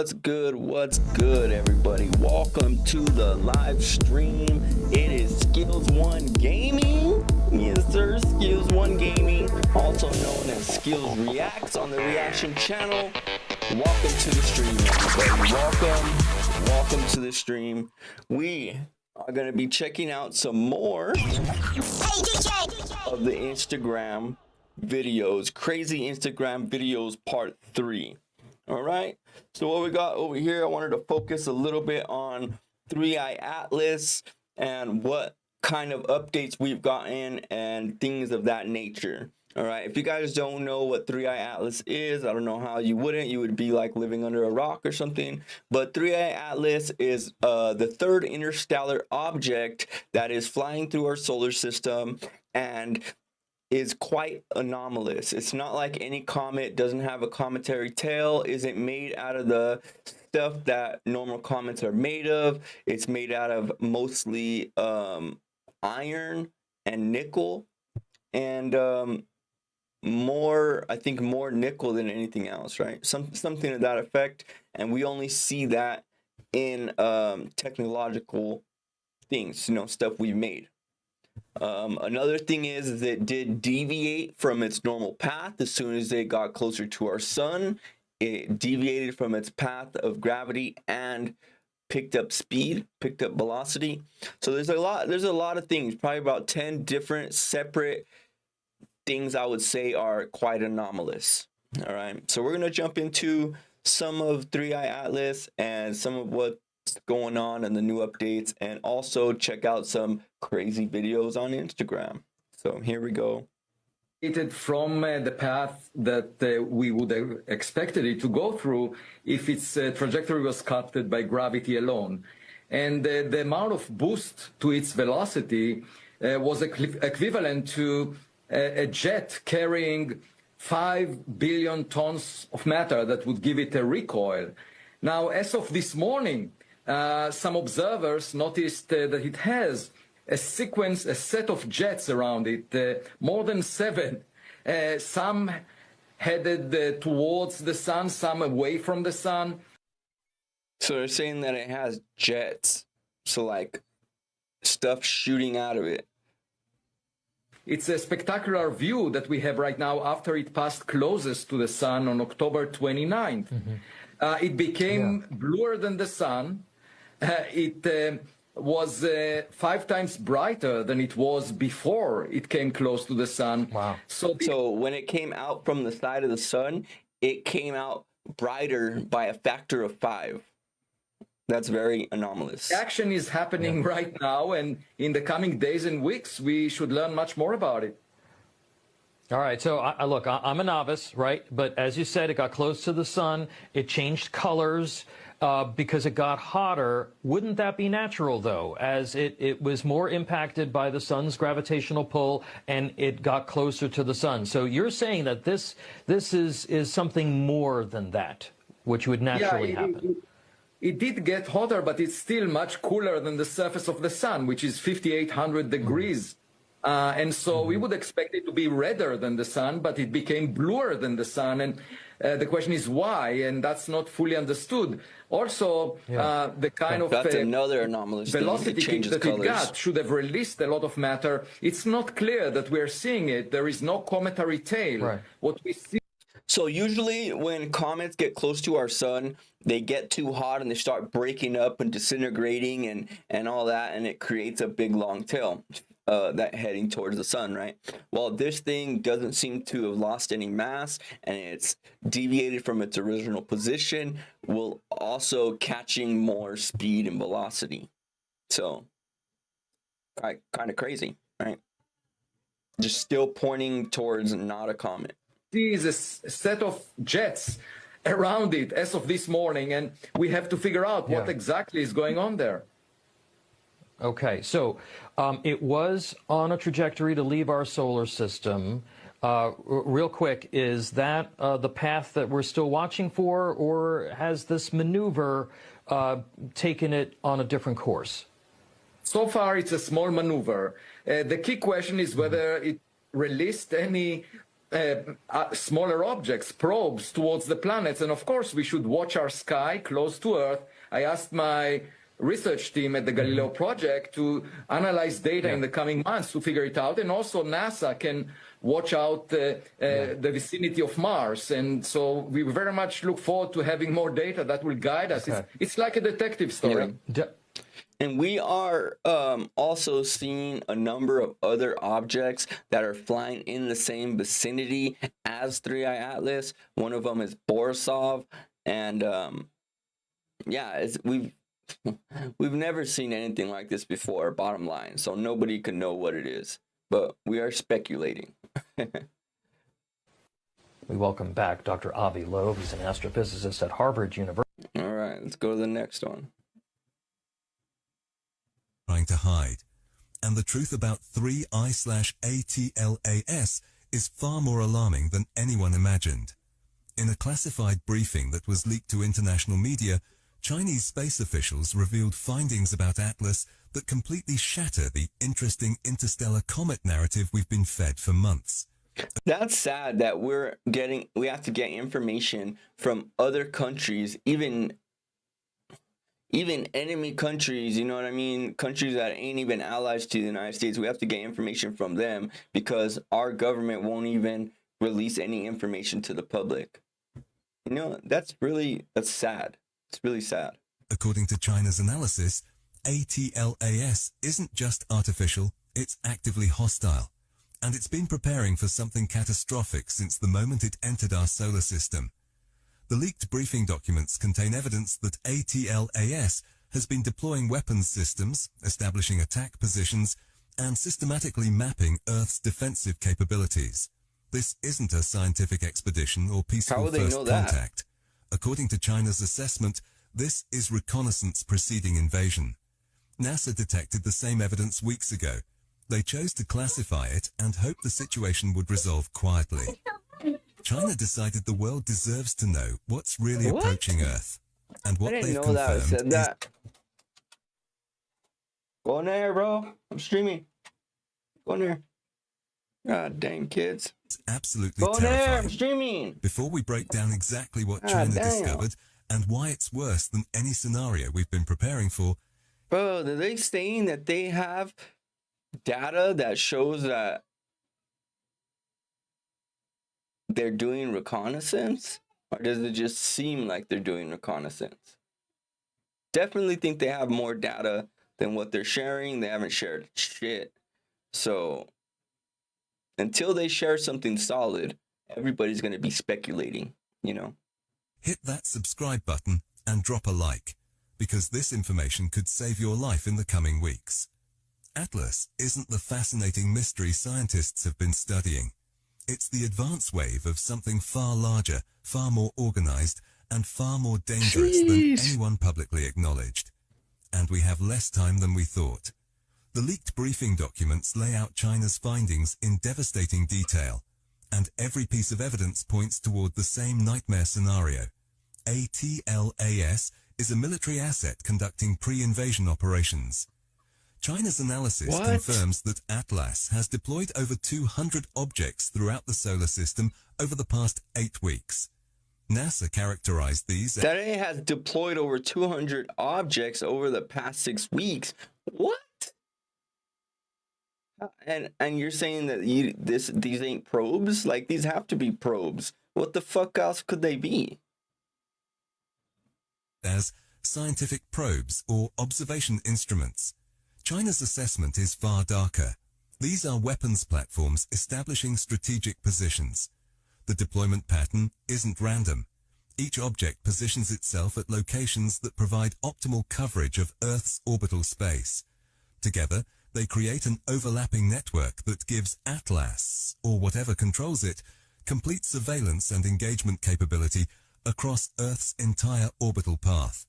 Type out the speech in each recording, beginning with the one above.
What's good, everybody? Welcome to the live stream. It is Skillz1 Gaming. Yes, sir, Skillz1 Gaming, also known as Skillz Reacts on the Reaction channel. Welcome to the stream, everybody. Welcome to the stream. We are going to be checking out some more of the Instagram videos, crazy Instagram videos part 3. All right, so what we got over here, I wanted to focus a little bit on 3i Atlas and what kind of updates we've gotten and things of that nature. All right, if you guys don't know what 3i Atlas is, I don't know how you wouldn't. You would be like living under a rock or something. But 3i Atlas is the third interstellar object that is flying through our solar system and is quite anomalous. It's not like any comet, doesn't have a cometary tail, isn't made out of the stuff that normal comets are made of. It's made out of mostly iron and nickel, and I think more nickel than anything else, right? Something to that effect. And we only see that in technological things, you know, stuff we've made. Another thing is that it did deviate from its normal path as soon as it got closer to our sun. It deviated from its path of gravity and picked up speed, picked up velocity. So there's a lot of things, probably about 10 different separate things I would say are quite anomalous. All right, so we're gonna jump into some of 3i Atlas and some of what's going on and the new updates, and also check out some crazy videos on Instagram. So here we go. From the path that we would have expected it to go through if its trajectory was sculpted by gravity alone. And the amount of boost to its velocity was equivalent to a jet carrying 5 billion tons of matter that would give it a recoil. Now, as of this morning, some observers noticed that it has a set of jets around it, more than 7. Some headed towards the sun, some away from the sun. So they're saying that it has jets, so like stuff shooting out of it. It's a spectacular view that we have right now after it passed closest to the sun on October 29th. Mm-hmm. It became bluer than the sun. It was 5 times brighter than it was before it came close to the sun. Wow. So when it came out from the side of the sun, it came out brighter by a factor of 5. That's very anomalous. Action is happening right now, and in the coming days and weeks, we should learn much more about it. All right, so look, I'm a novice, right? But as you said, it got close to the sun. It changed colors because it got hotter. Wouldn't that be natural, though, as it was more impacted by the sun's gravitational pull and it got closer to the sun? So you're saying that this is something more than that, which would naturally happen. It did get hotter, but it's still much cooler than the surface of the sun, which is 5,800 degrees. And so we would expect it to be redder than the sun, but it became bluer than the sun. And the question is why, and that's not fully understood. Also, the kind of that's another anomalous velocity kick that it got should have released a lot of matter. It's not clear that we're seeing it. There is no cometary tail. Right. What we see. So usually when comets get close to our sun, they get too hot and they start breaking up and disintegrating and all that, and it creates a big long tail that heading towards the sun, right? Well, this thing doesn't seem to have lost any mass, and it's deviated from its original position, while also catching more speed and velocity. So kind of crazy, right? Just still pointing towards not a comet. Is a set of jets around it as of this morning, and we have to figure out what exactly is going on there. Okay, so it was on a trajectory to leave our solar system. Real quick, is that the path that we're still watching for, or has this maneuver taken it on a different course? So far, it's a small maneuver. The key question is whether it released any smaller objects, probes towards the planets. And of course, we should watch our sky close to Earth. I asked my research team at the Galileo project to analyze data in the coming months to figure it out. And also NASA can watch out the vicinity of Mars. And so we very much look forward to having more data that will guide us. It's like a detective story. Yeah. And we are also seeing a number of other objects that are flying in the same vicinity as 3i Atlas. One of them is Borisov. And yeah, we've never seen anything like this before, bottom line. So nobody can know what it is. But we are speculating. We welcome back Dr. Avi Loeb. He's an astrophysicist at Harvard University. All right, let's go to the next one. Trying to hide. And the truth about 3I/ATLAS is far more alarming than anyone imagined. In a classified briefing that was leaked to international media, Chinese space officials revealed findings about Atlas that completely shatter the interesting interstellar comet narrative we've been fed for months. That's sad that we have to get information from other countries, even enemy countries, you know what I mean? Countries that ain't even allies to the United States. We have to get information from them because our government won't even release any information to the public. You know, that's sad. It's really sad. According to China's analysis, ATLAS isn't just artificial, it's actively hostile. And it's been preparing for something catastrophic since the moment it entered our solar system. The leaked briefing documents contain evidence that ATLAS has been deploying weapons systems, establishing attack positions, and systematically mapping Earth's defensive capabilities. This isn't a scientific expedition or peaceful first contact. According to China's assessment, this is reconnaissance preceding invasion. NASA detected the same evidence weeks ago. They chose to classify it and hoped the situation would resolve quietly. China decided the world deserves to know what's really approaching Earth. And what they've confirmed is... Go in there, bro. I'm streaming. Go in there. God dang, kids. It's absolutely terrifying. Go in there, I'm streaming. Before we break down exactly what China discovered and why it's worse than any scenario we've been preparing for... Bro, are they saying that they have data that shows that they're doing reconnaissance? Or does it just seem like they're doing reconnaissance? Definitely think they have more data than what they're sharing. They haven't shared shit. So until they share something solid, everybody's going to be speculating, you know? Hit that subscribe button and drop a like, because this information could save your life in the coming weeks. Atlas isn't the fascinating mystery scientists have been studying. It's the advance wave of something far larger, far more organized, and far more dangerous than anyone publicly acknowledged. And we have less time than we thought. The leaked briefing documents lay out China's findings in devastating detail, and every piece of evidence points toward the same nightmare scenario. ATLAS is a military asset conducting pre-invasion operations. China's analysis confirms that Atlas has deployed over 200 objects throughout the solar system over the past 8 weeks. NASA characterized these... That it has deployed over 200 objects over the past 6 weeks. What? And you're saying that these ain't probes? Like, these have to be probes. What the fuck else could they be? As scientific probes or observation instruments. China's assessment is far darker. These are weapons platforms establishing strategic positions. The deployment pattern isn't random. Each object positions itself at locations that provide optimal coverage of Earth's orbital space. Together, they create an overlapping network that gives Atlas, or whatever controls it, complete surveillance and engagement capability across Earth's entire orbital path.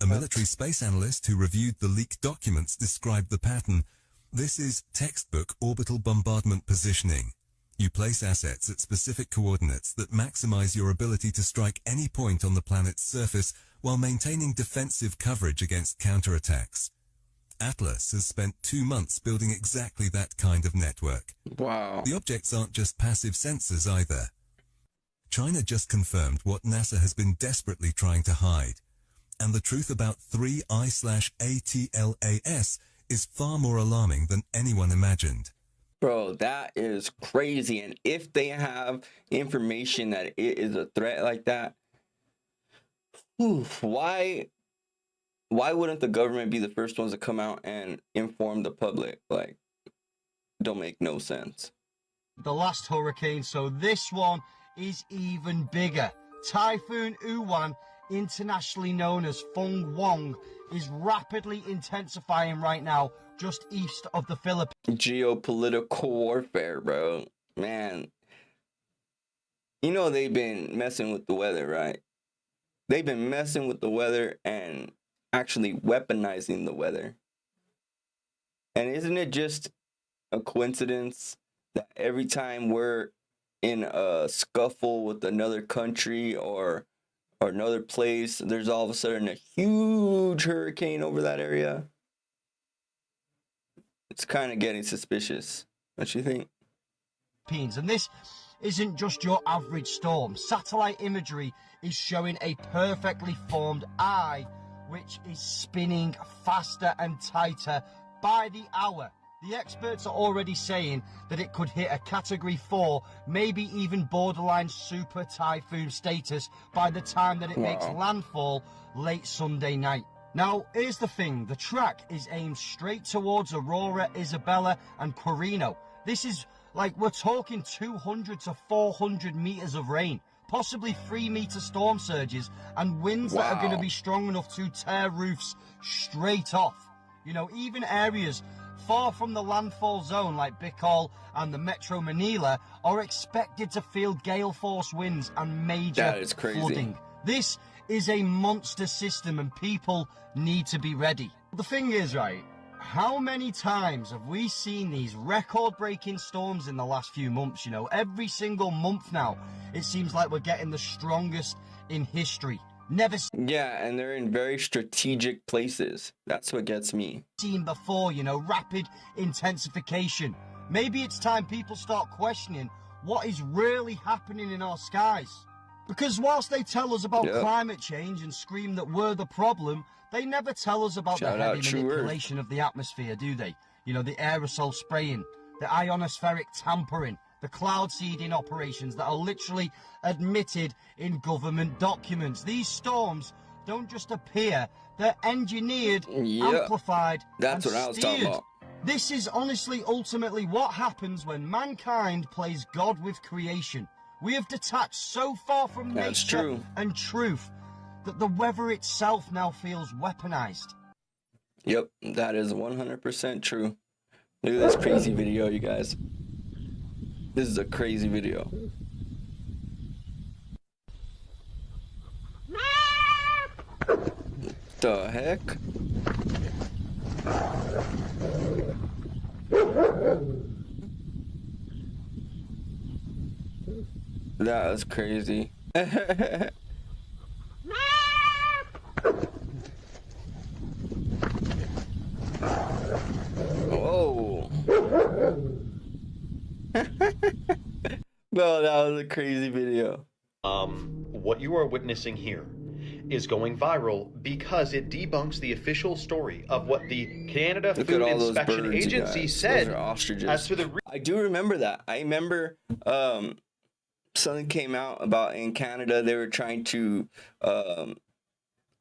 A military space analyst who reviewed the leaked documents described the pattern. This is textbook orbital bombardment positioning. You place assets at specific coordinates that maximize your ability to strike any point on the planet's surface while maintaining defensive coverage against counterattacks. Atlas has spent 2 months building exactly that kind of network. Wow. The objects aren't just passive sensors either. China just confirmed what NASA has been desperately trying to hide. And the truth about 3I/ATLAS is far more alarming than anyone imagined. Bro, that is crazy. And if they have information that it is a threat like that, why wouldn't the government be the first ones to come out and inform the public? Like, don't make no sense. The last hurricane, so this one is even bigger. Typhoon Uwan, internationally known as Feng Wong, is rapidly intensifying right now just east of the Philippines. Geopolitical warfare, bro. Man, you know they've been messing with the weather, right? They've been messing with the weather and actually weaponizing the weather. And isn't it just a coincidence that every time we're in a scuffle with another country or another place, there's all of a sudden a huge hurricane over that area? It's kind of getting suspicious. What you think? And this isn't just your average storm. Satellite imagery is showing a perfectly formed eye, which is spinning faster and tighter by the hour. The experts are already saying that it could hit a Category 4, maybe even borderline super typhoon status by the time that it makes landfall late Sunday night. Now, here's the thing. The track is aimed straight towards Aurora, Isabella, and Quirino. This is like, we're talking 200 to 400 meters of rain, possibly 3-meter storm surges, and winds that are going to be strong enough to tear roofs straight off. You know, even areas far from the landfall zone like Bicol and the Metro Manila are expected to feel gale force winds and major flooding. This is a monster system and people need to be ready. The thing is, right, how many times have we seen these record-breaking storms in the last few months? You know, every single month now, it seems like we're getting the strongest in history. Never and they're in very strategic places. That's what gets me. Seen before, you know, rapid intensification. Maybe it's time people start questioning what is really happening in our skies. Because whilst they tell us about climate change and scream that we're the problem, they never tell us about the heavy manipulation of the atmosphere, do they? You know, the aerosol spraying, the ionospheric tampering, the cloud seeding operations that are literally admitted in government documents. These storms don't just appear, they're engineered, amplified, that's what I was talking about. This is honestly ultimately what happens when mankind plays God with creation. We have detached so far from nature and truth that the weather itself now feels weaponized. Yep, that is 100% true. Look at this crazy video, you guys. This is a crazy video. The heck? That was crazy. Whoa. Bro, that was a crazy video. What you are witnessing here is going viral because it debunks the official story of what the Canada Food Inspection Agency said as to the... I do remember that. I remember something came out about in Canada they were trying to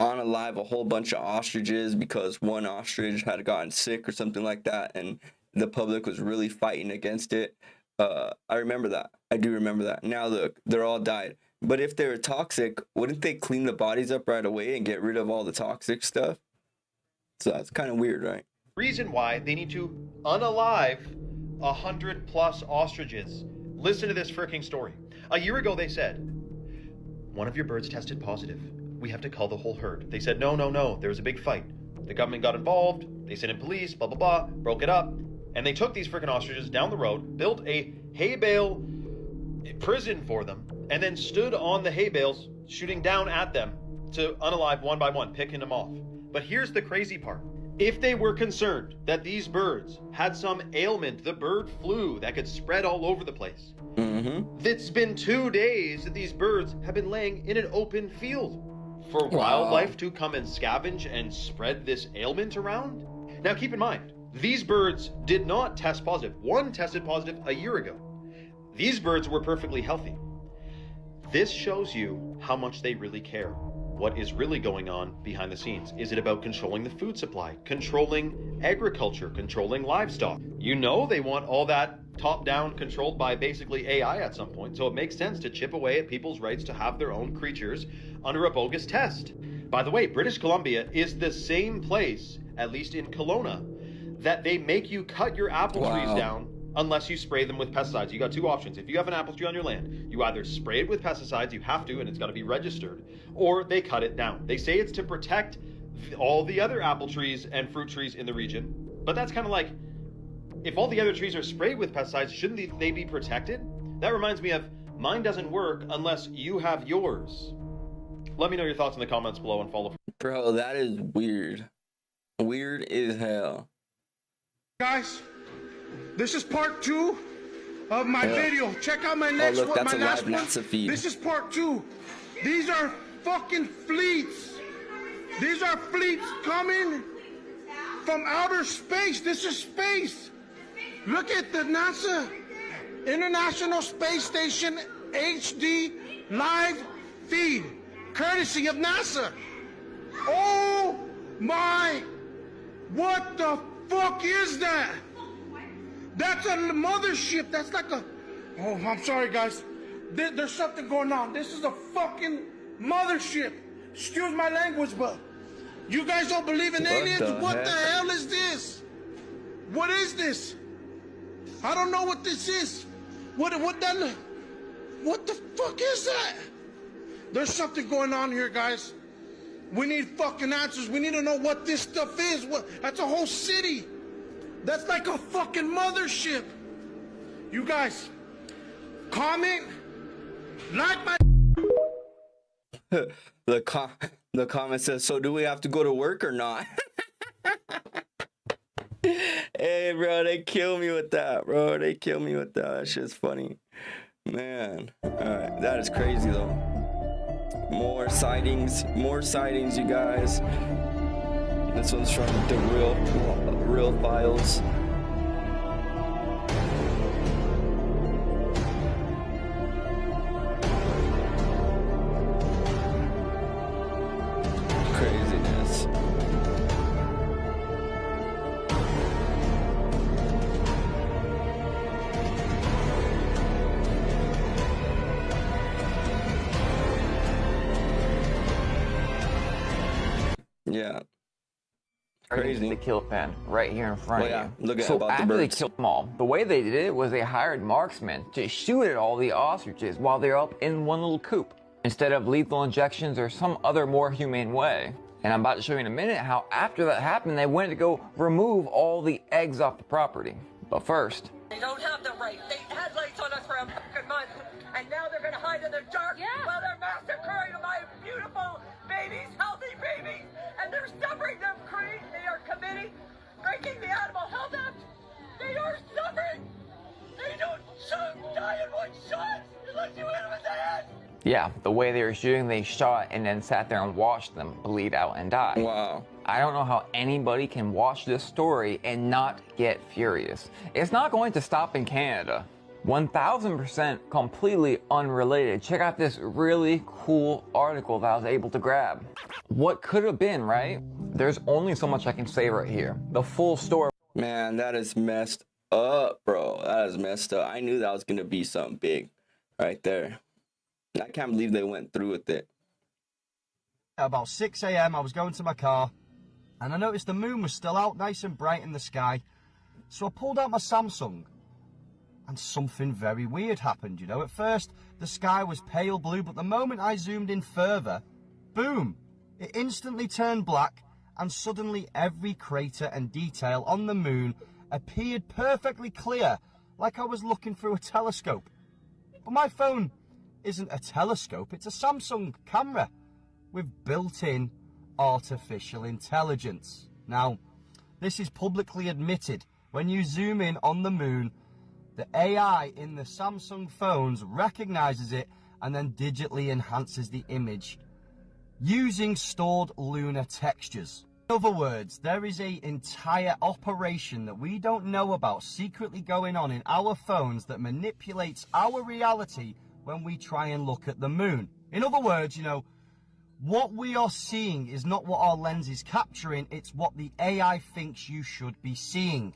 unalive a whole bunch of ostriches because one ostrich had gotten sick or something like that, and the public was really fighting against it. I remember that. I do remember that. Now look, they're all died. But if they were toxic, wouldn't they clean the bodies up right away and get rid of all the toxic stuff? So that's kind of weird, right? Reason why they need to unalive 100+ ostriches. Listen to this freaking story. A year ago they said, one of your birds tested positive. We have to call the whole herd. They said, no, there was a big fight. The government got involved, they sent in police, blah, blah, blah, broke it up. And they took these freaking ostriches down the road, built a hay bale prison for them, and then stood on the hay bales shooting down at them to unalive one by one, picking them off. But here's the crazy part. If they were concerned that these birds had some ailment, the bird flu that could spread all over the place, it's been 2 days that these birds have been laying in an open field. For wildlife to come and scavenge and spread this ailment around? Now keep in mind, these birds did not test positive. One tested positive a year ago. These birds were perfectly healthy. This shows you how much they really care. What is really going on behind the scenes? Is it about controlling the food supply, controlling agriculture, controlling livestock? You know they want all that top-down controlled by basically AI at some point, so it makes sense to chip away at people's rights to have their own creatures under a bogus test. By the way, British Columbia is the same place, at least in Kelowna, that they make you cut your apple trees down unless you spray them with pesticides. You got two options. If you have an apple tree on your land, you either spray it with pesticides, you have to, and it's got to be registered, or they cut it down. They say it's to protect all the other apple trees and fruit trees in the region, but that's kind of like, if all the other trees are sprayed with pesticides, shouldn't they be protected? That reminds me of, mine doesn't work unless you have yours. Let me know your thoughts in the comments below and follow. Bro, that is weird. Weird as hell. Guys, this is part 2 of my video. Check out my next look, one. that's My a last live one. NASA feed. This is part 2. These are fucking fleets. These are fleets coming from outer space. This is space. Look at the NASA International Space Station HD live feed, courtesy of NASA. Oh my, what the fuck is that? That's a mothership. That's like a, oh, I'm sorry guys. There's something going on. This is a fucking mothership. Excuse my language, but you guys don't believe in aliens? What the hell is this? What is this? I don't know what this is. What the fuck is that? There's something going on here, guys. We need fucking answers. We need to know what this stuff is. That's a whole city. That's like a fucking mothership. You guys, comment, like my... The comment says, so do we have to go to work or not? Hey, bro, they kill me with that, bro. They kill me with that. That shit's funny. Man. Alright, that is crazy, though. More sightings, you guys. This one's from the real files. Craziness. Yeah. Crazy. The kill pen right here in front of you. Look at so about after the they birds. killed them all, the way they did it was they hired marksmen to shoot at all the ostriches while they're up in one little coop, instead of lethal injections or some other more humane way. And I'm about to show you in a minute how after that happened, they went to go remove all the eggs off the property. But first, they don't have the right. They had lights on us for a fucking month, and now they're gonna hide in the dark while they're massacring my beautiful babies, healthy babies, and they're suffering them. They are committing, breaking the Animal Health Act. They are suffering. They don't die in one shot unless you hit them in the head. yeah, the way they were shooting, they shot and then sat there and watched them bleed out and die. Wow. I don't know how anybody can watch this story and not get furious. It's not going to stop in Canada. 1000% completely unrelated. Check out this really cool article that I was able to grab. What could have been, right? There's only so much I can say right here. The full story. Man, that is messed up, bro. That is messed up. I knew that was going to be something big right there. I can't believe they went through with it. At about 6 a.m. I was going to my car and I noticed the moon was still out nice and bright in the sky. So I pulled out my Samsung and something very weird happened, you know. At first the sky was pale blue, but the moment I zoomed in further, boom, it instantly turned black and suddenly every crater and detail on the moon appeared perfectly clear, like I was looking through a telescope. But my phone isn't a telescope, it's a Samsung camera with built-in artificial intelligence. Now, This is publicly admitted. When you zoom in on the moon, the AI in the Samsung phones recognizes it and then digitally enhances the image using stored lunar textures. In other words, there is an entire operation that we don't know about secretly going on in our phones that manipulates our reality when we try and look at the moon. In other words, you know, what we are seeing is not what our lens is capturing, it's what the AI thinks you should be seeing.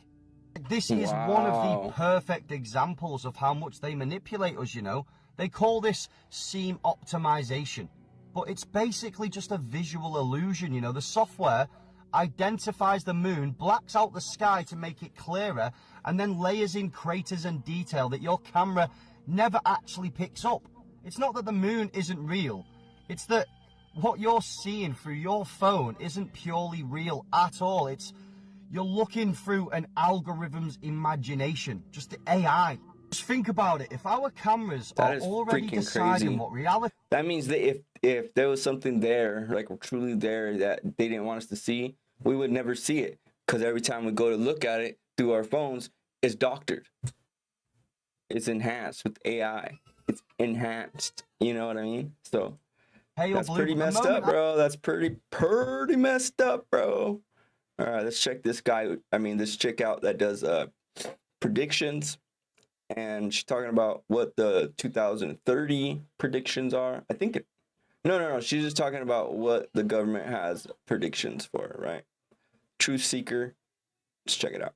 This is one of the perfect examples of how much they manipulate us, you know. They call this scene optimization. But it's basically just a visual illusion, you know. The software identifies the moon, blacks out the sky to make it clearer, and then layers in craters and detail that your camera never actually picks up. It's not that the moon isn't real, it's that what you're seeing through your phone isn't purely real at all. It's you're looking through an algorithm's imagination, just the AI. Just think about it. If our cameras are already deciding what reality... That means that if there was something there, like truly there, that they didn't want us to see, we would never see it. Because every time we go to look at it through our phones, it's doctored. It's enhanced with AI. It's enhanced. You know what I mean? So that's pretty messed up, bro. That's pretty messed up, bro. All right, let's check this guy. This chick out that does predictions. And she's talking about what the 2030 predictions are. I think no. She's just talking about what the government has predictions for, right? Truth Seeker. Let's check it out.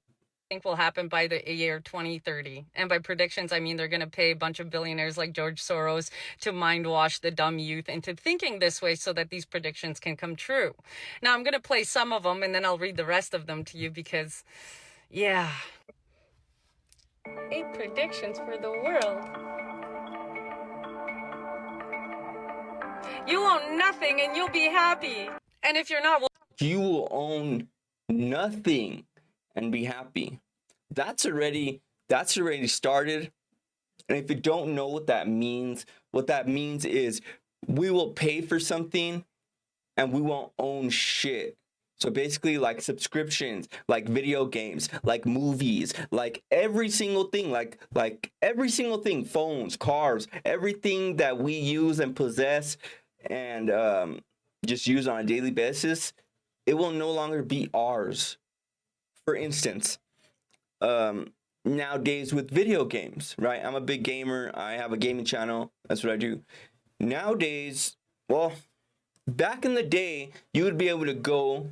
I think will happen by the year 2030. And by predictions, I mean they're going to pay a bunch of billionaires like George Soros to mind wash the dumb youth into thinking this way so that these predictions can come true. Now, I'm going to play some of them and then I'll read the rest of them to you because, yeah. 8 predictions for the world. You own nothing and you'll be happy. And if you're not, well, you will own nothing and be happy. That's already started. And if you don't know what that means is we will pay for something and we won't own shit. So basically, like subscriptions, like video games, like movies, like every single thing, like every single thing, phones, cars, everything that we use and possess and just use on a daily basis, it will no longer be ours. For instance, nowadays with video games, right? I'm a big gamer. I have a gaming channel. That's what I do. Nowadays, well, back in the day, you would be able to go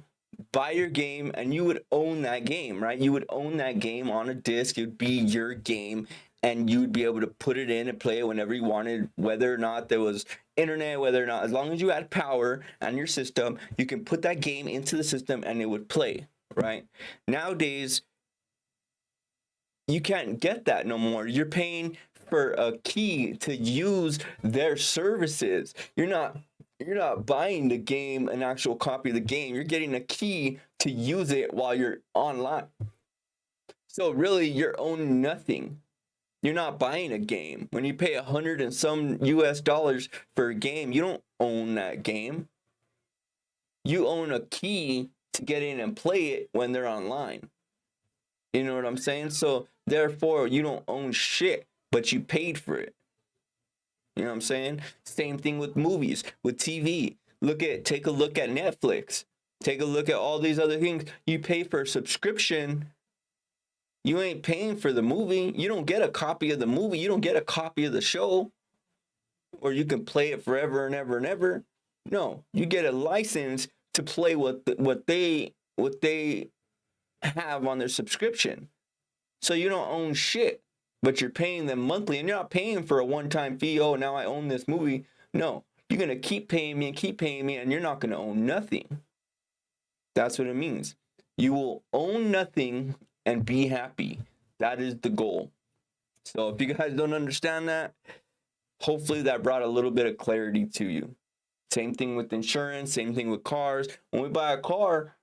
buy your game and you would own that game, right? You would own that game on a disc. It would be your game and you would be able to put it in and play it whenever you wanted, whether or not there was internet, whether or not, as long as you had power on your system, you can put that game into the system and it would play, right? Nowadays, you can't get that no more. You're paying for a key to use their services. You're not buying the game, an actual copy of the game. You're getting a key to use it while you're online. So really, you're owning nothing. You're not buying a game. When you pay $100 and some US for a game, you don't own that game. You own a key to get in and play it when they're online. You know what I'm saying? So therefore, you don't own shit, but you paid for it. You know what I'm saying? Same thing with movies, with TV. Take a look at Netflix. Take a look at all these other things. You pay for a subscription. You ain't paying for the movie. You don't get a copy of the movie. You don't get a copy of the show. Or you can play it forever and ever and ever. No, you get a license to play what they have on their subscription. So you don't own shit. But you're paying them monthly, and you're not paying for a one-time fee. Oh, now I own this movie. No, you're going to keep paying me, and you're not going to own nothing. That's what it means. You will own nothing and be happy. That is the goal. So if you guys don't understand that, hopefully that brought a little bit of clarity to you. Same thing with insurance, same thing with cars. When we buy a car,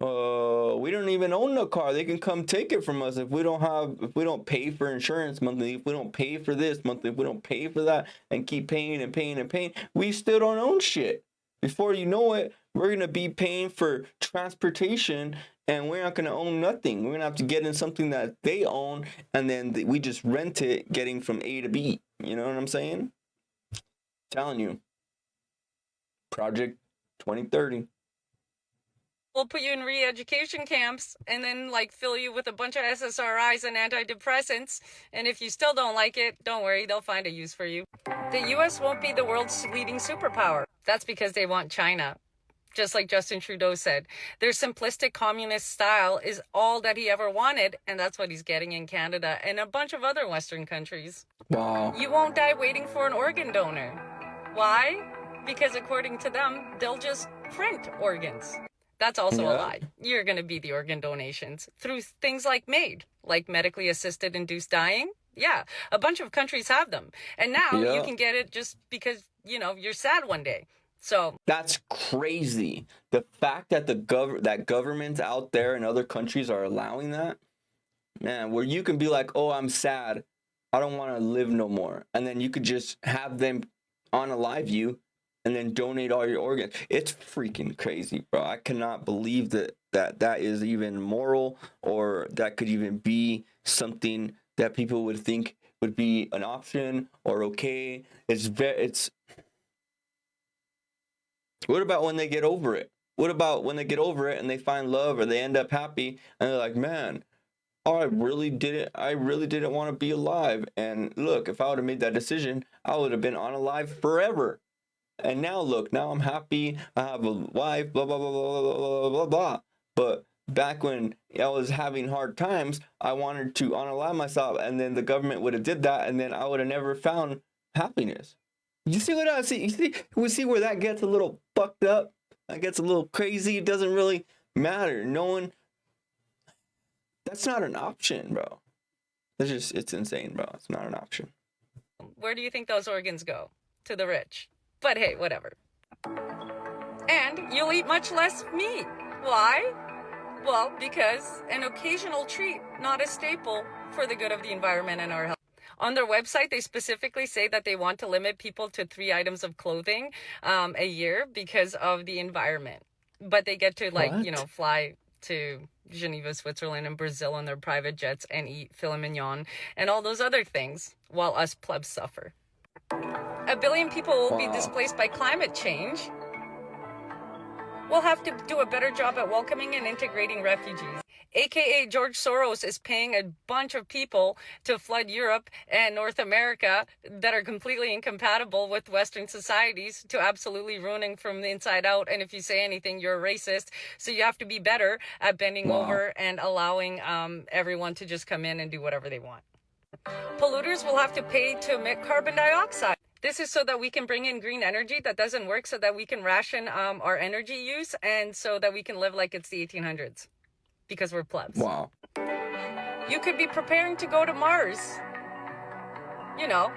we don't even own the car. They can come take it from us if we don't pay for insurance monthly, if we don't pay for this monthly, if we don't pay for that and keep paying and paying and paying, we still don't own shit. Before you know it, we're going to be paying for transportation, and we're not going to own nothing. We're going to have to get in something that they own, and then we just rent it, getting from A to B. You know what I'm saying? Telling you. Project 2030. We'll put you in re-education camps and then like fill you with a bunch of SSRIs and antidepressants. And if you still don't like it, don't worry, they'll find a use for you. The US won't be the world's leading superpower. That's because they want China. Just like Justin Trudeau said, their simplistic communist style is all that he ever wanted, and that's what he's getting in Canada and a bunch of other Western countries. Wow. You won't die waiting for an organ donor. Why? Because according to them, they'll just print organs. That's also a lie. You're going to be the organ donations through things like MAID, like medically assisted induced dying. Yeah, a bunch of countries have them. And now you can get it just because, you know, you're sad one day. So that's crazy. The fact that that governments out there in other countries are allowing that, man, where you can be like, oh, I'm sad, I don't want to live no more. And then you could just have them unalive you and then donate all your organs. It's freaking crazy, bro. I cannot believe that is even moral, or that could even be something that people would think would be an option or okay. It's what about when they get over it? What about when they get over it and they find love, or they end up happy and they're like, man, oh, I really didn't want to be alive. And look, if I would have made that decision, I would have been unalive forever. And now look, now I'm happy. I have a wife, blah, blah, blah, blah, blah, blah, blah, blah. But back when I was having hard times, I wanted to unalive myself, and then the government would have did that, and then I would have never found happiness. You see what I see? You see, we see where that gets a little fucked up. That gets a little crazy. It doesn't really matter. No one. That's not an option, bro. It's insane, bro. It's not an option. where do you think those organs go? To the rich. But hey, whatever. And you'll eat much less meat. Why? Well, because an occasional treat, not a staple, for the good of the environment and our health. On their website, they specifically say that they want to limit people to 3 items of clothing a year because of the environment. But they get to, like, you know, fly to Geneva, Switzerland, and Brazil on their private jets and eat filet mignon and all those other things, while us plebs suffer. 1 billion people will be displaced by climate change. We'll have to do a better job at welcoming and integrating refugees. AKA George Soros is paying a bunch of people to flood Europe and North America that are completely incompatible with Western societies, to absolutely ruining from the inside out. And if you say anything, you're a racist. So you have to be better at bending over and allowing everyone to just come in and do whatever they want. Polluters will have to pay to emit carbon dioxide. This is so that we can bring in green energy that doesn't work, so that we can ration our energy use, and so that we can live like it's the 1800s. Because we're plebs. Wow. You could be preparing to go to Mars. You know.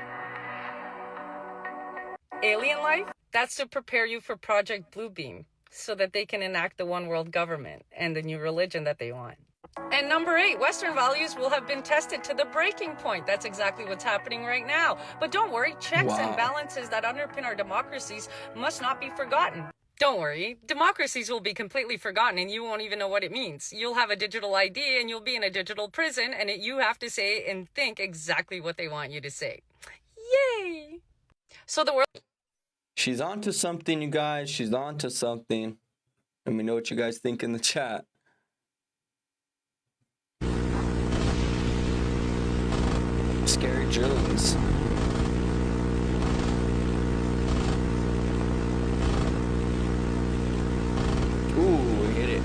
Alien life? That's to prepare you for Project Bluebeam, so that they can enact the one world government and the new religion that they want. And number 8, Western values will have been tested to the breaking point. That's exactly what's happening right now. But don't worry, checks and balances that underpin our democracies must not be forgotten. Don't worry, democracies will be completely forgotten and you won't even know what it means. You'll have a digital ID and you'll be in a digital prison, and you have to say and think exactly what they want you to say. Yay! So the world... She's on to something, you guys. She's on to something. Let me know what you guys think in the chat. Scary drillings. Ooh, we hit it.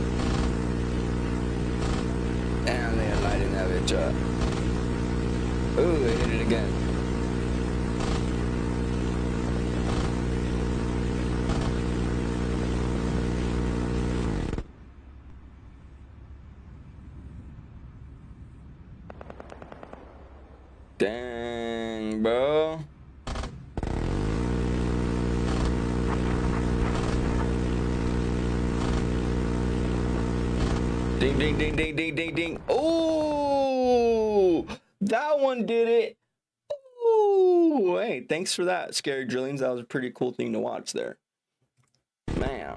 And they're lighting that bitch up. Ooh, they hit it again. Dang, bro. Ding, ding, ding, ding, ding, ding, ding. Oh, that one did it. Oh, hey, thanks for that, Scary Drillings. That was a pretty cool thing to watch there. Man.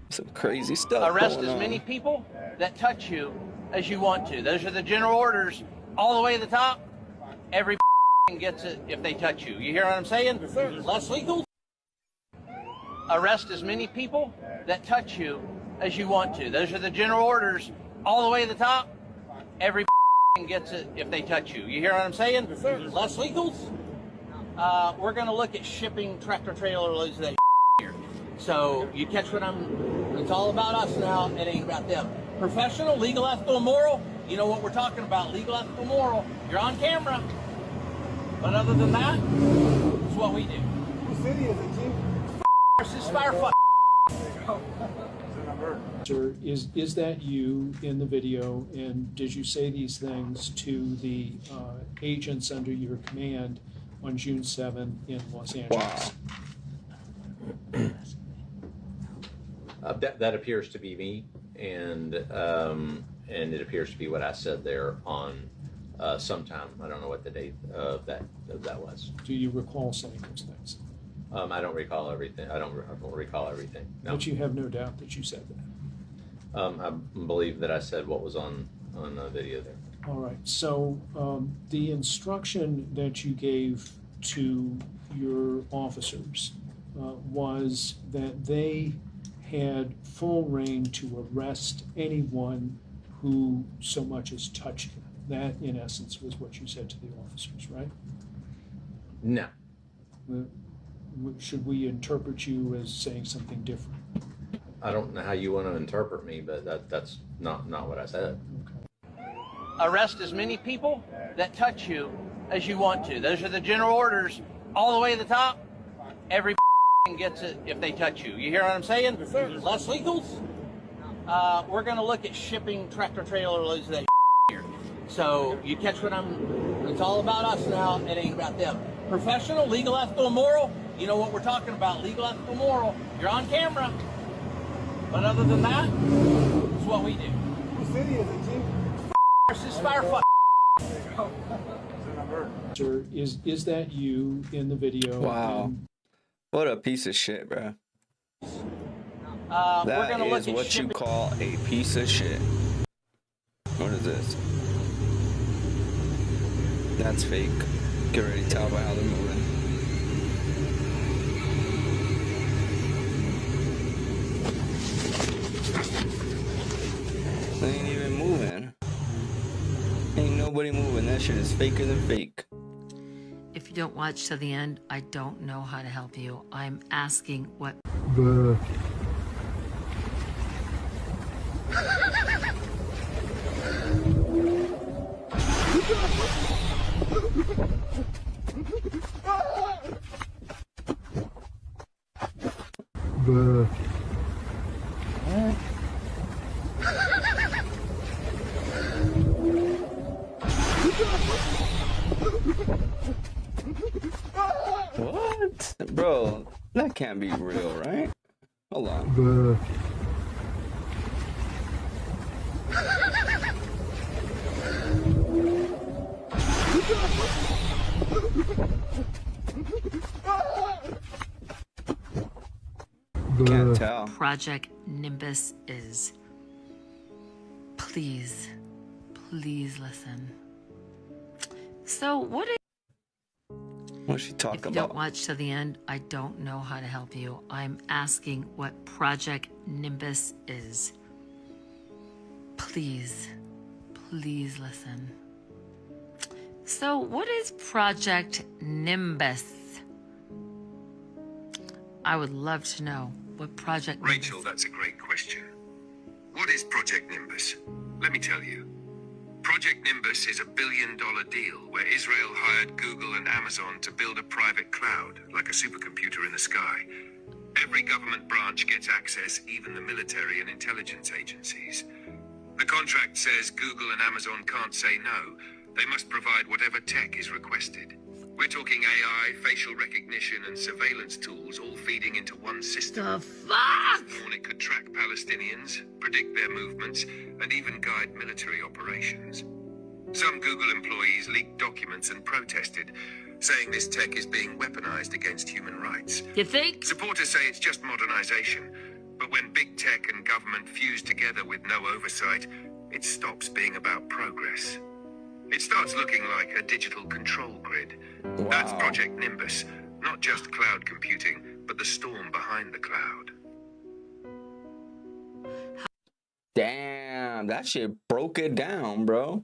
Some crazy stuff. Arrest going as on. many people that touch you as you want to. Those are the general orders all the way to the top. Every gets it if they touch you. You hear what I'm saying? Less legal. Arrest as many people that touch you as you want to. Those are the general orders all the way to the top. Every gets it if they touch you. You hear what I'm saying? Less legals. We're going to look at shipping tractor trailer loads of that here. So you catch what it's all about us now. It ain't about them. Professional, legal, ethical, and moral. You know what we're talking about. Legal, ethical, moral. You're on camera. But other than that, it's what we do. What city is it, Chief? This firefight. Sir, is that you in the video, and did you say these things to the agents under your command on June 7 in Los Angeles? Wow. That appears to be me, and it appears to be what I said there on sometime. I don't know what the date of that was. Do you recall saying those things? I don't recall everything. I don't recall everything. No. But you have no doubt that you said that. I believe that I said what was on the video there. All right. So the instruction that you gave to your officers was that they had full reign to arrest anyone who so much as touched them. That, in essence, was what you said to the officers, right? No. Should we interpret you as saying something different? I don't know how you want to interpret me, but that's not what I said. Okay. Arrest as many people that touch you as you want to. Those are the general orders all the way to the top. Every gets it if they touch you. You hear what I'm saying? Less legals. We're going to look at shipping tractor trailer loads of that here. So you catch what it's all about us now. It ain't about them. Professional, legal, ethical, and moral. You know what we're talking about. Legal, ethical, moral. You're on camera. But other than that, it's what we do. What city is it, Chief? This firefight. Sir, is that you in the video? Wow. What a piece of shit, bro. We're That gonna look is at what shipping. you call a piece of shit. What is this? That's fake. Can already tell by how they're moving. They ain't even moving. Ain't nobody moving. That shit is faker than fake. If you don't watch to the end, I don't know how to help you. I'm asking what... What? Bro, that can't be real, right? Hold on. Can't tell. Project Nimbus is. Please, please listen. So what is... What's she talking If you about? don't watch to the end, I don't know how to help you. I'm asking what Project Nimbus is. Please, please listen. So what is Project Nimbus? I would love to know what Project Rachel, that's a great question. What is Project Nimbus? Let me tell you. Project Nimbus is $1 billion deal where Israel hired Google and Amazon to build a private cloud, like a supercomputer in the sky. Every government branch gets access, even the military and intelligence agencies. The contract says Google and Amazon can't say no. They must provide whatever tech is requested. We're talking AI, facial recognition, and surveillance tools all feeding into one system. The fuck? And it could track Palestinians, predict their movements, and even guide military operations. Some Google employees leaked documents and protested, saying this tech is being weaponized against human rights. You think? Supporters say it's just modernization, but But when big tech and government fuse together with no oversight, it stops being about progress. It starts looking like a digital control grid. Wow. That's Project Nimbus. Not just cloud computing, but the storm behind the cloud. Damn, that shit broke it down, bro.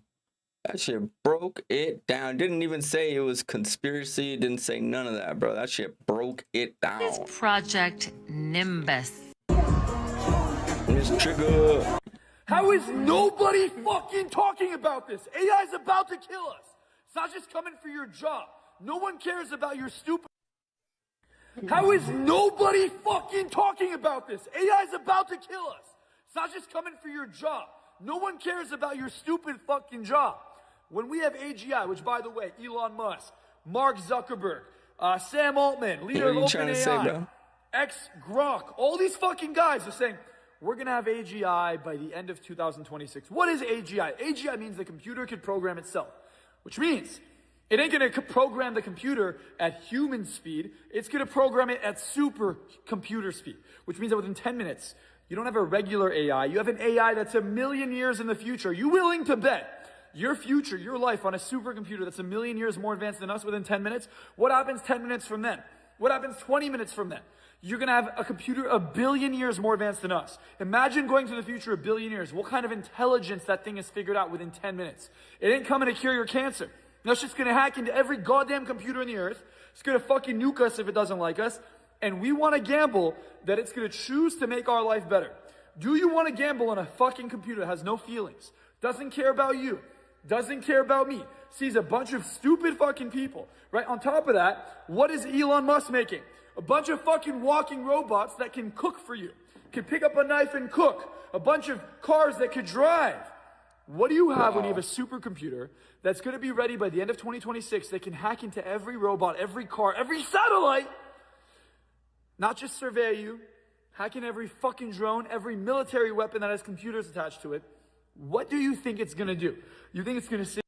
That shit broke it down. Didn't even say it was conspiracy. Didn't say none of that, bro. That shit broke it down. It's Project Nimbus. Miss Trigger. How is nobody fucking talking about this? AI is about to kill us. It's not just coming for your job. No one cares about your stupid... How is nobody fucking talking about this? AI is about to kill us. It's not just coming for your job. No one cares about your stupid fucking job. When we have AGI, which, by the way, Elon Musk, Mark Zuckerberg, Sam Altman, leader of OpenAI, ex-Grok, all these fucking guys are saying, we're going to have AGI by the end of 2026. What is AGI? AGI means the computer could program itself, which means it ain't going to program the computer at human speed. It's going to program it at super computer speed, which means that within 10 minutes, you don't have a regular AI. You have an AI that's 1,000,000 years in the future. Are you willing to bet your future, your life on a supercomputer that's 1,000,000 years more advanced than us within 10 minutes? What happens 10 minutes from then? What happens 20 minutes from then? You're going to have a computer 1,000,000,000 years more advanced than us. Imagine going to the future 1,000,000,000 years. What kind of intelligence that thing has figured out within 10 minutes? It ain't coming to cure your cancer. That's just going to hack into every goddamn computer in the earth. It's going to fucking nuke us if it doesn't like us. And we want to gamble that it's going to choose to make our life better. Do you want to gamble on a fucking computer that has no feelings, doesn't care about you, doesn't care about me, sees a bunch of stupid fucking people, right? On top of that, what is Elon Musk making? A bunch of fucking walking robots that can cook for you, can pick up a knife and cook, a bunch of cars that could drive. What do you have when you have a supercomputer that's going to be ready by the end of 2026 that can hack into every robot, every car, every satellite, not just survey you, hacking every fucking drone, every military weapon that has computers attached to it? What do you think it's going to do? You think it's going to sit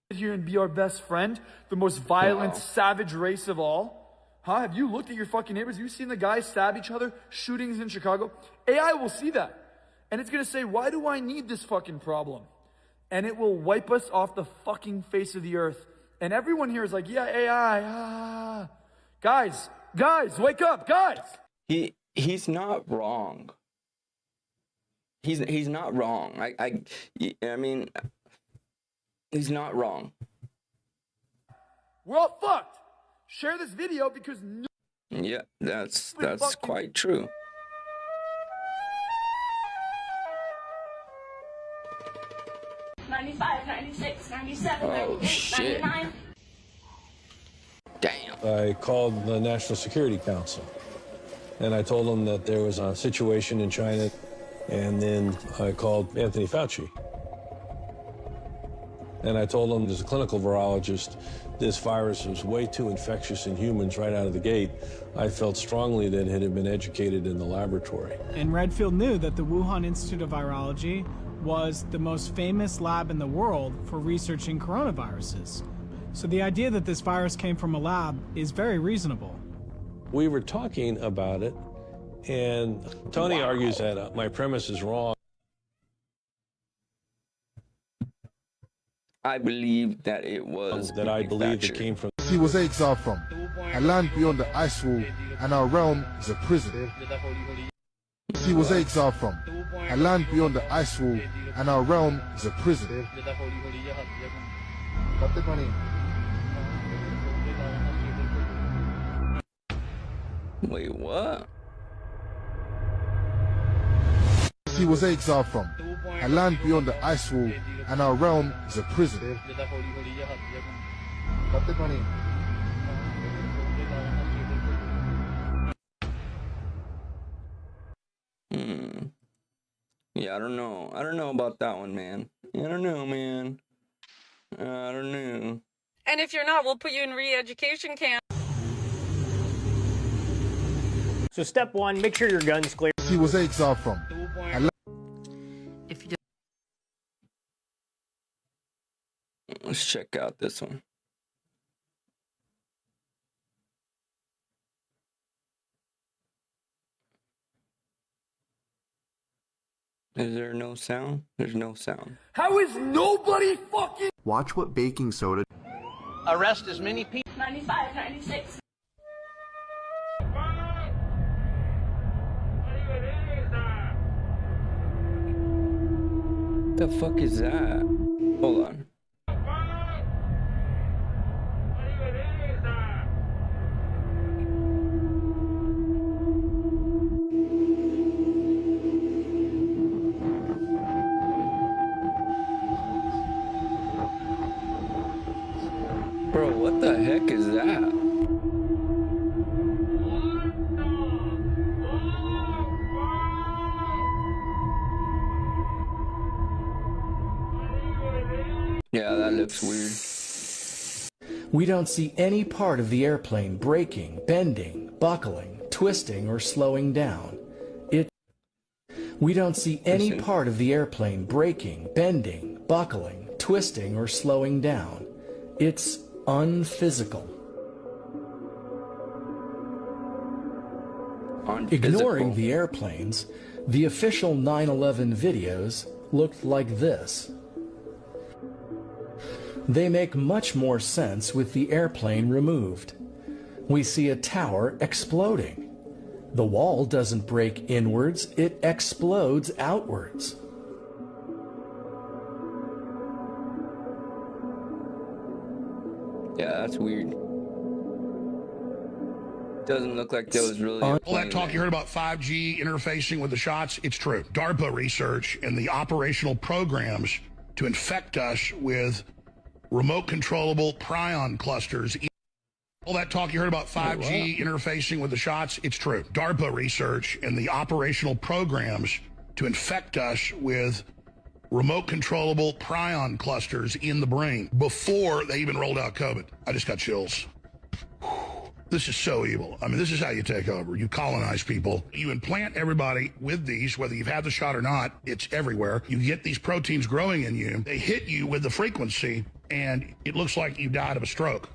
here and be our best friend, the most violent, savage race of all? Huh? Have you looked at your fucking neighbors? Have you seen the guys stab each other? Shootings in Chicago? AI will see that. And it's going to say, why do I need this fucking problem? And it will wipe us off the fucking face of the earth. And everyone here is like, yeah, AI. Guys, wake up, guys. He's not wrong. He's not wrong. I mean, he's not wrong. We're all fucked. Share this video because yeah, that's quite true. '95, '96, '97, '98, '99. Damn. I called the National Security Council, and I told them that there was a situation in China, and then I called Anthony Fauci. And I told him, as a clinical virologist, this virus was way too infectious in humans right out of the gate. I felt strongly that it had been educated in the laboratory. And Redfield knew that the Wuhan Institute of Virology was the most famous lab in the world for researching coronaviruses. So the idea that this virus came from a lab is very reasonable. We were talking about it, and Tony argues that my premise is wrong. I believe that it was that I believe it came from. He was exiled from a land beyond the ice wall, and our realm is a prison. He was exiled from a land beyond the ice wall, and our realm is a prison. Wait, what? He was exiled from a land beyond the ice wall, and our realm is a prison. Yeah, I don't know. I don't know about that one, man. I don't know, man. I don't know. And if you're not, we'll put you in re-education camp. So step one, make sure your gun's clear. He was exiled from. If you Let's check out this one. Is there no sound? There's no sound. How is nobody fucking... Watch what baking soda... Arrest as many people... 95, 96. The fuck is that? Hold on. Bro, what the heck is that? Yeah, that looks weird. We don't see any part of the airplane breaking, bending, buckling, twisting, or slowing down. We don't see any part of the airplane breaking, bending, buckling, twisting, or slowing down. It's unphysical. Ignoring the airplanes, the official 9/11 videos looked like this. They make much more sense with the airplane removed. We see a tower exploding. The wall doesn't break inwards, it explodes outwards. Yeah, that's weird. Doesn't look like there was really all that talk you heard about 5G interfacing with the shots, it's true. DARPA research and the operational programs to infect us with remote controllable prion clusters. All that talk you heard about 5G interfacing with the shots, it's true. DARPA research and the operational programs to infect us with remote controllable prion clusters in the brain before they even rolled out COVID. I just got chills. This is so evil. I mean, this is how you take over. You colonize people. You implant everybody with these, whether you've had the shot or not. It's everywhere. You get these proteins growing in you. They hit you with the frequency, and it looks like you died of a stroke.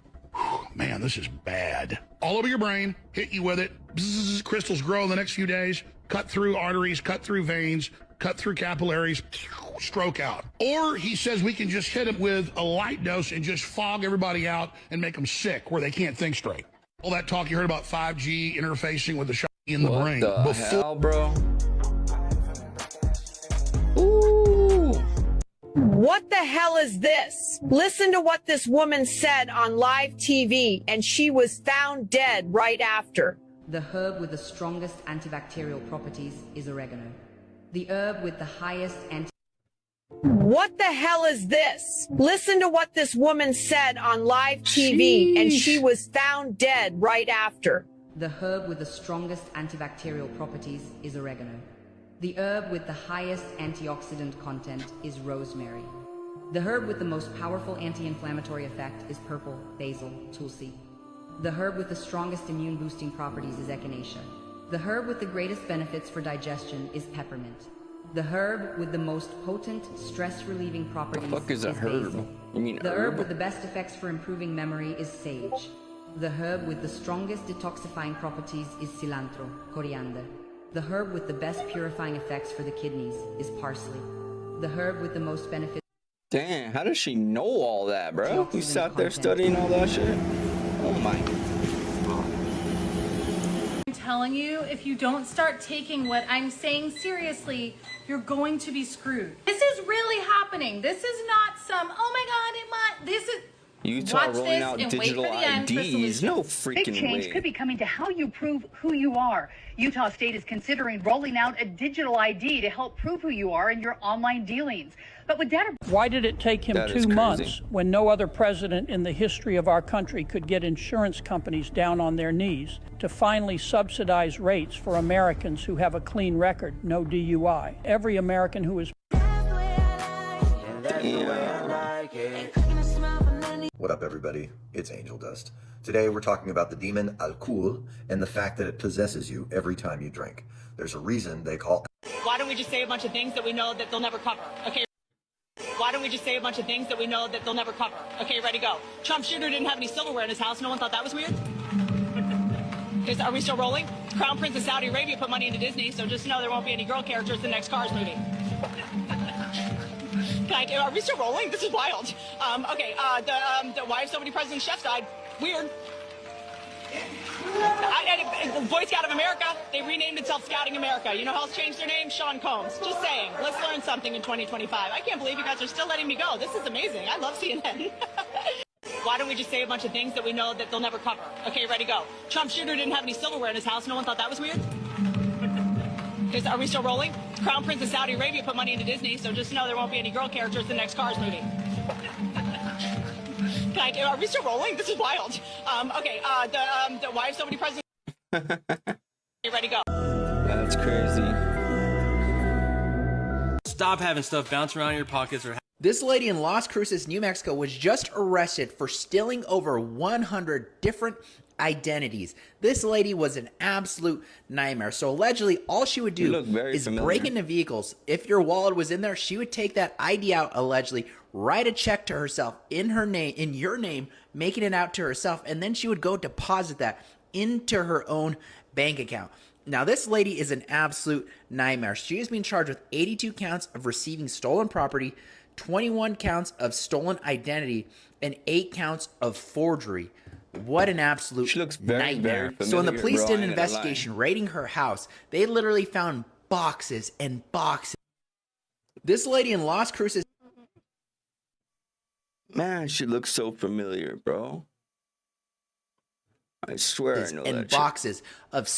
Man, this is bad. All over your brain, hit you with it. Bzzz, crystals grow in the next few days, cut through arteries, cut through veins, cut through capillaries, stroke out. Or he says we can just hit them with a light dose and just fog everybody out and make them sick where they can't think straight. All that talk you heard about 5G interfacing with the shot in the brain. What the hell, bro? Ooh. What the hell is this? Listen to what this woman said on live TV, and she was found dead right after. The herb with the strongest antibacterial properties is oregano. The herb with the highest What the hell is this? Listen to what this woman said on live TV, and she was found dead right after. The herb with the strongest antibacterial properties is oregano. The herb with the highest antioxidant content is rosemary. The herb with the most powerful anti-inflammatory effect is purple basil tulsi. The herb with the strongest immune-boosting properties is echinacea. The herb with the greatest benefits for digestion is peppermint. The herb with the most potent stress-relieving properties is a herb? basil. You mean the herb? herb with the best effects for improving memory is sage. The herb with the strongest detoxifying properties is cilantro, coriander. The herb with the best purifying effects for the kidneys is parsley. The herb with the most benefits. Damn, how does she know all that, bro? You sat there studying all that shit? Oh my. I'm telling you, if you don't start taking what I'm saying seriously, you're going to be screwed. This is really happening. This is not some, oh my God, this is... Utah Watch rolling this out and wait digital for the end for IDs. No solutions. freaking Big change way. could be coming to how you prove who you are. Utah State is considering rolling out a digital ID to help prove who you are in your online dealings. But with data... Why did it take him 2 months when no other president in the history of our country could get insurance companies down on their knees to finally subsidize rates for Americans who have a clean record, no DUI? Every American who is... What up, everybody? It's Angel Dust. Today we're talking about the demon alcohol and the fact that it possesses you every time you drink. There's a reason they call... Why don't we just say a bunch of things that we know that they'll never cover? Okay. Why don't we just say a bunch of things that we know that they'll never cover? Okay, ready, go. Trump Jr. didn't have any silverware in his house. No one thought that was weird? Okay, so are we still rolling? Crown Prince of Saudi Arabia put money into Disney, so just know there won't be any girl characters in the next Cars movie. Are we still rolling? This is wild. Okay, why have so many presidents' chefs died? Weird. Boy Scout of America, they renamed itself Scouting America. You know how else changed their name? Sean Combs. Just saying. Let's learn something in 2025. I can't believe you guys are still letting me go. This is amazing. I love CNN. Why don't we just say a bunch of things that we know that they'll never cover? Okay, ready, go. Trump Jr. didn't have any silverware in his house. No one thought that was weird? Are we still rolling? Crown Prince of Saudi Arabia put money into Disney, so just know there won't be any girl characters in the next Cars movie. Are we still rolling? This is wild. Okay, why have so many presidents? Okay, ready, go. That's crazy. Stop having stuff bounce around in your pockets or. This lady in Las Cruces, New Mexico was just arrested for stealing over 100 different identities. This lady was an absolute nightmare. So allegedly, all she would do is break into vehicles. If your wallet was in there, she would take that ID out, allegedly, write a check to herself in her name, in your name, making it out to herself, and then she would go deposit that into her own bank account. Now, this lady is an absolute nightmare. She is being charged with 82 counts of receiving stolen property, 21 counts of stolen identity, and 8 counts of forgery. What an absolute nightmare. So when the police did an investigation raiding her house, they literally found boxes and boxes. This lady in Las Cruces. Man, she looks so familiar, bro. I swear I know and that boxes of.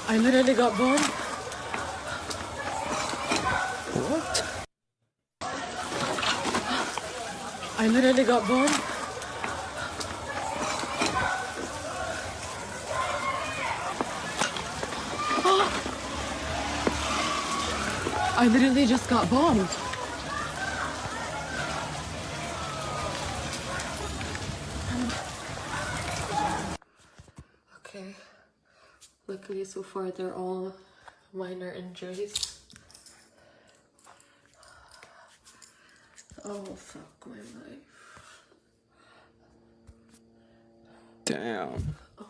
I literally got bombed. What? I literally got bombed. I literally just got bombed. Okay. Luckily, so far, they're all minor injuries. Oh, fuck my life. Damn. Oh,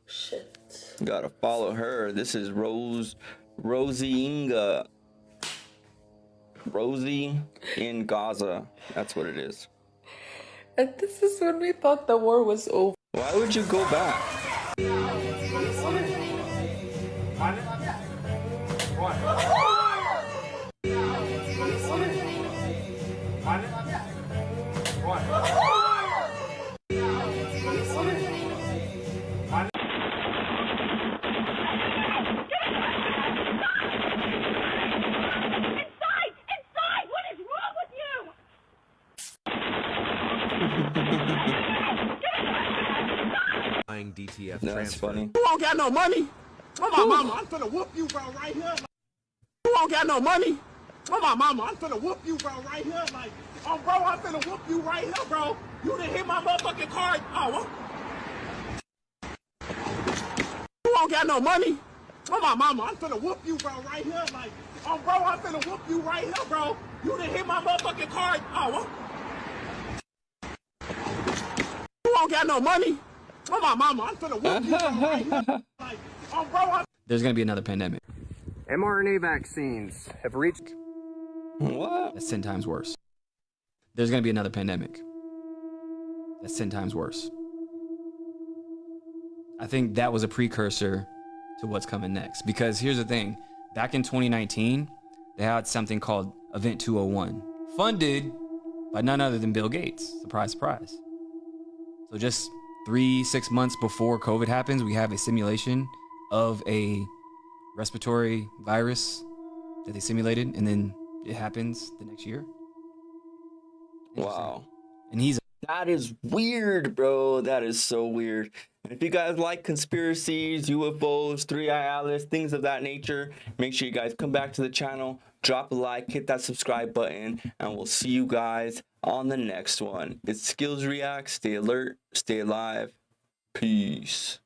shit. Gotta follow her. This is Rosie in Gaza. That's what it is. And this is when we thought the war was over. Why would you go back? DTF That's funny. You won't got no money. Oh my mama, I'm finna whoop you, bro, right here. Like, you won't got no money. Oh my mama, I'm finna whoop you, bro, right here. Like, oh bro, I'm finna whoop you right here, bro. You didn't hit my motherfucking card. Oh, you won't got no money. Oh my mama, I'm finna whoop you, bro, right here. Like, oh bro, I'm finna whoop you right here, bro. You didn't hit my motherfucking card. Oh, you won't got no money. Oh my mama, I'm finna whoop you right here. Like, oh bro, There's gonna be another pandemic. mRNA vaccines have reached. What? That's 10 times worse. There's gonna be another pandemic. That's 10 times worse. I think that was a precursor to what's coming next. Because here's the thing. Back in 2019, they had something called Event 201, funded by none other than Bill Gates. Surprise, surprise. So just 3-6 months before COVID happens, we have a simulation of a respiratory virus that they simulated, and then it happens the next year. Wow. And that is weird, bro. That is so weird. And if you guys like conspiracies, UFOs, 3-Eye Atlas, things of that nature, make sure you guys come back to the channel, drop a like, hit that subscribe button, and we'll see you guys on the next one. It's Skills React. Stay alert, stay alive. Peace.